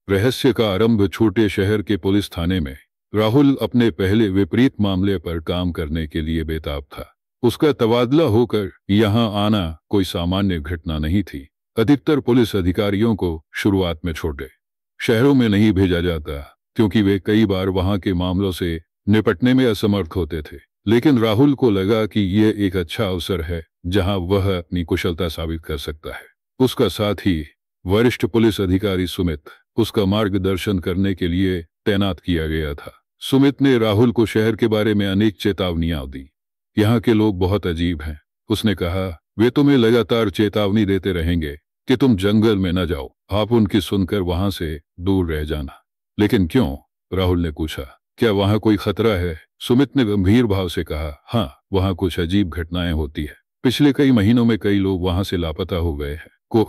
रहस्य का आरंभ छोटे शहर के पुलिस थाने में। राहुल अपने पहले विपरीत मामले पर काम करने के लिए बेताब था। उसका तबादला होकर यहाँ आना कोई सामान्य घटना नहीं थी। अधिकतर पुलिस अधिकारियों को शुरुआत में छोटे शहरों में नहीं भेजा जाता, क्योंकि वे कई बार वहां के मामलों से निपटने में असमर्थ होते थे। लेकिन राहुल को लगा कि यह एक अच्छा अवसर है जहां वह अपनी कुशलता साबित कर सकता है। उसका साथी वरिष्ठ पुलिस अधिकारी सुमित उसका मार्गदर्शन करने के लिए तैनात किया गया था। सुमित ने राहुल को शहर के बारे में अनेक चेतावनियां दी। यहाँ के लोग बहुत अजीब हैं, उसने कहा। वे तुम्हें लगातार चेतावनी देते रहेंगे कि तुम जंगल में न जाओ। आप उनकी सुनकर वहां से दूर रह जाना। लेकिन क्यों? राहुल ने पूछा। क्या वहां कोई खतरा है? सुमित ने गंभीर भाव से कहा। हाँ, वहां कुछ अजीब घटनाएं होती है। पिछले कई महीनों में कई लोग वहां से लापता हो गए हैं।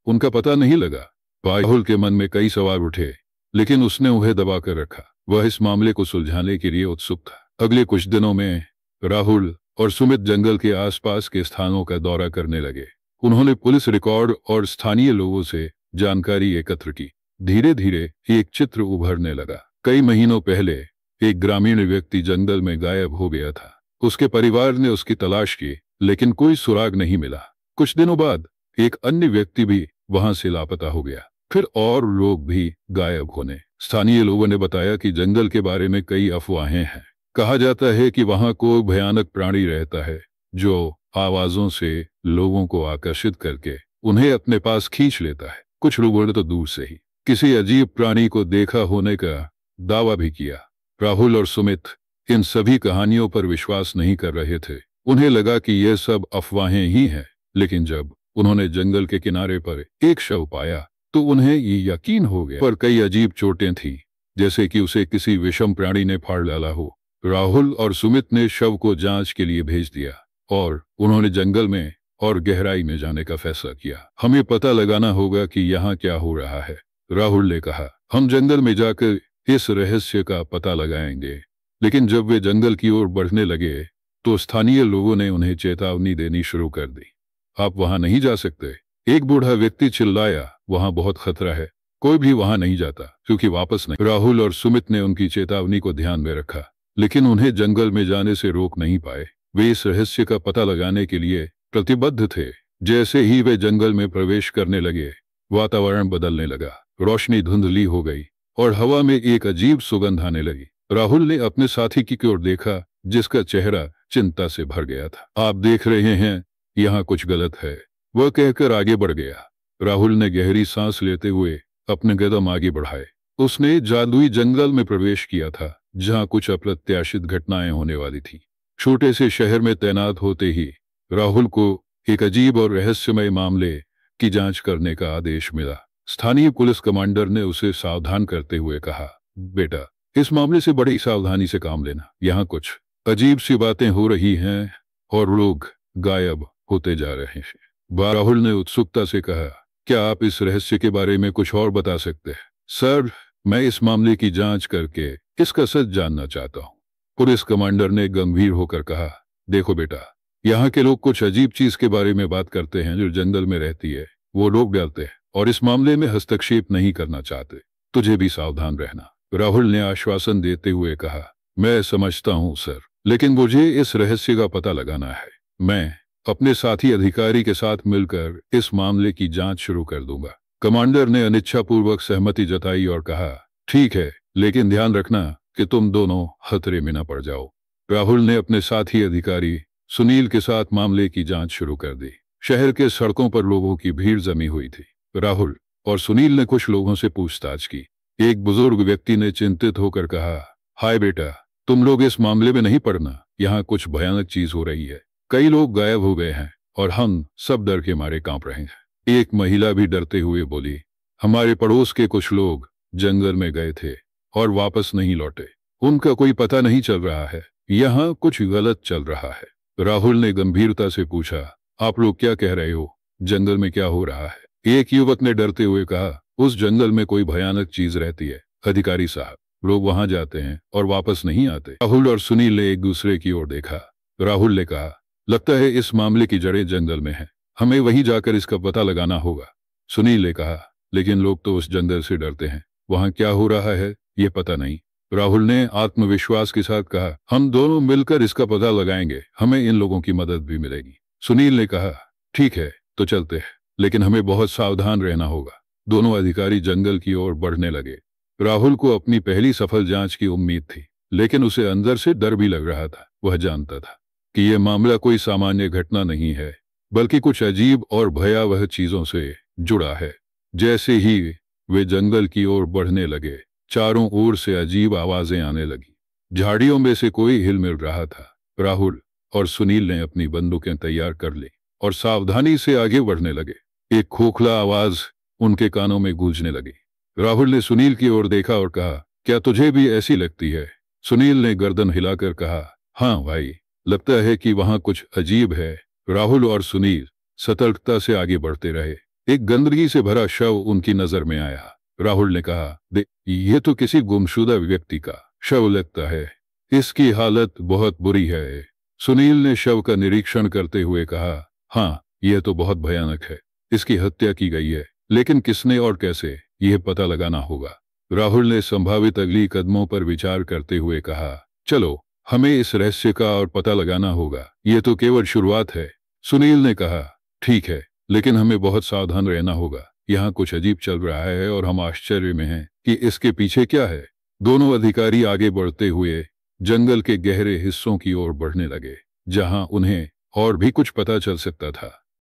उनका पता नहीं लगा। राहुल के मन में कई सवाल उठे, लेकिन उसने उन्हें दबा कर रखा। वह इस मामले को सुलझाने के लिए उत्सुक था। अगले कुछ दिनों में राहुल और सुमित जंगल के आसपास के स्थानों का दौरा करने लगे। उन्होंने पुलिस रिकॉर्ड और स्थानीय लोगों से जानकारी एकत्र की। धीरे धीरे एक चित्र उभरने लगा। कई महीनों पहले एक ग्रामीण व्यक्ति जंगल में गायब हो गया था। उसके परिवार ने उसकी तलाश की, लेकिन कोई सुराग नहीं मिला। कुछ दिनों बाद एक अन्य व्यक्ति भी वहां से लापता हो गया। फिर और लोग भी गायब होने। स्थानीय लोगों ने बताया कि जंगल के बारे में कई अफवाहें हैं। कहा जाता है कि वहां कोई भयानक प्राणी रहता है जो आवाजों से लोगों को आकर्षित करके उन्हें अपने पास खींच लेता है। कुछ लोगों ने तो दूर से ही किसी अजीब प्राणी को देखा होने का दावा भी किया। राहुल और सुमित इन सभी कहानियों पर विश्वास नहीं कर रहे थे। उन्हें लगा कि यह सब अफवाहें ही हैं। लेकिन जब उन्होंने जंगल के किनारे पर एक शव पाया तो उन्हें ये यकीन हो गया। पर कई अजीब चोटें थीं, जैसे कि उसे किसी विषम प्राणी ने फाड़ डाला हो। राहुल और सुमित ने शव को जांच के लिए भेज दिया और उन्होंने जंगल में और गहराई में जाने का फैसला किया। हमें पता लगाना होगा कि यहाँ क्या हो रहा है, राहुल ने कहा। हम जंगल में जाकर इस रहस्य का पता लगाएंगे। लेकिन जब वे जंगल की ओर बढ़ने लगे तो स्थानीय लोगों ने उन्हें चेतावनी देनी शुरू कर दी। आप वहां नहीं जा सकते, एक बूढ़ा व्यक्ति चिल्लाया। वहां बहुत खतरा है, कोई भी वहां नहीं जाता, क्योंकि वापस नहीं। राहुल और सुमित ने उनकी चेतावनी को ध्यान में रखा, लेकिन उन्हें जंगल में जाने से रोक नहीं पाए। वे इस रहस्य का पता लगाने के लिए प्रतिबद्ध थे। जैसे ही वे जंगल में प्रवेश करने लगे, वातावरण बदलने लगा। रोशनी धुंधली हो गई और हवा में एक अजीब सुगंध आने लगी। राहुल ने अपने साथी की ओर देखा, जिसका चेहरा चिंता से भर गया था। आप देख रहे हैं, यहाँ कुछ गलत है, वह कहकर आगे बढ़ गया। राहुल ने गहरी सांस लेते हुए अपने कदम आगे बढ़ाए। उसने जादुई जंगल में प्रवेश किया था, जहां कुछ अप्रत्याशित घटनाएं होने वाली थी। छोटे से शहर में तैनात होते ही राहुल को एक अजीब और रहस्यमय मामले की जांच करने का आदेश मिला। स्थानीय पुलिस कमांडर ने उसे सावधान करते हुए कहा, बेटा, इस मामले से बड़ी सावधानी से काम लेना। यहाँ कुछ अजीब सी बातें हो रही हैं और लोग गायब होते जा रहे हैं। राहुल ने उत्सुकता से कहा, क्या आप इस रहस्य के बारे में कुछ और बता सकते हैं? सर, मैं इस मामले की जांच करके इसका सच जानना चाहता हूँ, पुलिस कमांडर ने गंभीर होकर कहा। देखो बेटा, यहाँ के लोग कुछ अजीब चीज के बारे में बात करते हैं जो जंगल में रहती है। वो लोग डरते हैं और इस मामले में हस्तक्षेप नहीं करना चाहते। तुझे भी सावधान रहना, राहुल ने आश्वासन देते हुए कहा। मैं समझता हूँ सर, लेकिन मुझे इस रहस्य का पता लगाना है। मैं अपने साथी अधिकारी के साथ मिलकर इस मामले की जांच शुरू कर दूंगा। कमांडर ने अनिच्छापूर्वक सहमति जताई और कहा, ठीक है, लेकिन ध्यान रखना कि तुम दोनों खतरे में न पड़ जाओ। राहुल ने अपने साथी अधिकारी सुनील के साथ मामले की जांच शुरू कर दी। शहर के सड़कों पर लोगों की भीड़ जमी हुई थी। राहुल और सुनील ने कुछ लोगों से पूछताछ की। एक बुजुर्ग व्यक्ति ने चिंतित होकर कहा, हाय बेटा, तुम लोग इस मामले में नहीं पड़ना, यहाँ कुछ भयानक चीज हो रही है। कई लोग गायब हो गए हैं और हम सब डर के मारे कांप रहे हैं। एक महिला भी डरते हुए बोली, हमारे पड़ोस के कुछ लोग जंगल में गए थे और वापस नहीं लौटे। उनका कोई पता नहीं चल रहा है। यहाँ कुछ गलत चल रहा है। राहुल ने गंभीरता से पूछा, आप लोग क्या कह रहे हो? जंगल में क्या हो रहा है? एक युवक ने डरते हुए कहा, उस जंगल में कोई भयानक चीज रहती है अधिकारी साहब। लोग वहां जाते हैं और वापस नहीं आते। राहुल और सुनील ने एक दूसरे की ओर देखा। राहुल ने कहा, लगता है इस मामले की जड़ें जंगल में हैं। हमें वहीं जाकर इसका पता लगाना होगा। सुनील ने कहा, लेकिन लोग तो उस जंगल से डरते हैं। वहां क्या हो रहा है ये पता नहीं। राहुल ने आत्मविश्वास के साथ कहा, हम दोनों मिलकर इसका पता लगाएंगे, हमें इन लोगों की मदद भी मिलेगी। सुनील ने कहा, ठीक है तो चलते हैं, लेकिन हमें बहुत सावधान रहना होगा। दोनों अधिकारी जंगल की ओर बढ़ने लगे। राहुल को अपनी पहली सफल जांच की उम्मीद थी, लेकिन उसे अंदर से डर भी लग रहा था। वह जानता था कि यह मामला कोई सामान्य घटना नहीं है, बल्कि कुछ अजीब और भयावह चीजों से जुड़ा है। जैसे ही वे जंगल की ओर बढ़ने लगे, चारों ओर से अजीब आवाजें आने लगी। झाड़ियों में से कोई हिलमिल रहा था। राहुल और सुनील ने अपनी बंदूकें तैयार कर ली और सावधानी से आगे बढ़ने लगे। एक खोखला आवाज उनके कानों में गूंजने लगी। राहुल ने सुनील की ओर देखा और कहा, क्या तुझे भी ऐसी लगती है? सुनील ने गर्दन हिलाकर कहा, हाँ भाई, लगता है कि वहां कुछ अजीब है। राहुल और सुनील सतर्कता से आगे बढ़ते रहे। एक गंदगी से भरा शव उनकी नजर में आया। राहुल ने कहा, देख, ये तो किसी गुमशुदा व्यक्ति का शव लगता है, इसकी हालत बहुत बुरी है। सुनील ने शव का निरीक्षण करते हुए कहा, हाँ, यह तो बहुत भयानक है। इसकी हत्या की गई है, लेकिन किसने और कैसे, यह पता लगाना होगा। राहुल ने संभावित अगली कदमों पर विचार करते हुए कहा, चलो, हमें इस रहस्य का और पता लगाना होगा, यह तो केवल शुरुआत है। सुनील ने कहा, ठीक है, लेकिन हमें बहुत सावधान रहना होगा। यहाँ कुछ अजीब चल रहा है और हम आश्चर्य में हैं कि इसके पीछे क्या है। दोनों अधिकारी आगे बढ़ते हुए जंगल के गहरे हिस्सों की ओर बढ़ने लगे, जहां उन्हें और भी कुछ पता चल सकता था।